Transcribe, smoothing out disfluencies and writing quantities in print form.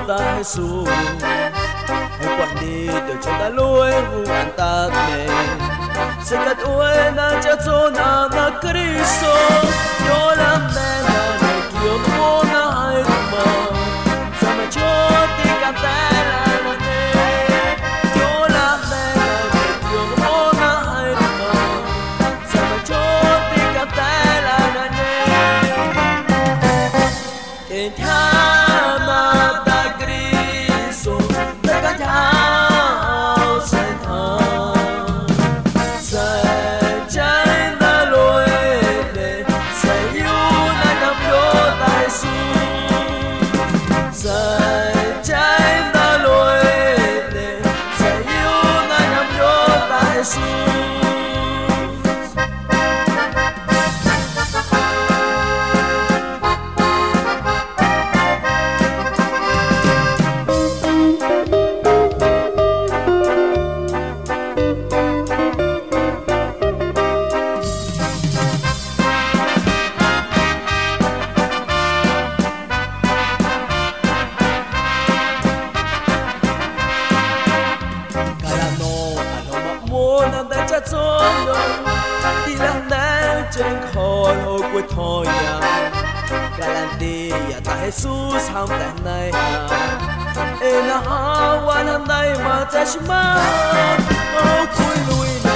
ta Giêsu hãy quan đi từ trong ta lối vu an ta mẹ sẽ cất uế na cha cho na Cristo yo làm mẹ na này kiều mo na hai mà sao mà cho ti can ta là nè yo làm mẹ na này kiều mo na hai mà sao mà cho ti can ta là nè in tha ma ta Cristo ta can thao sen thao đi lang nè trên khói hồ quê thôi ya garanti ya ta Jesus ham ta này e na ha wan ham dai ma cha shima o kui lui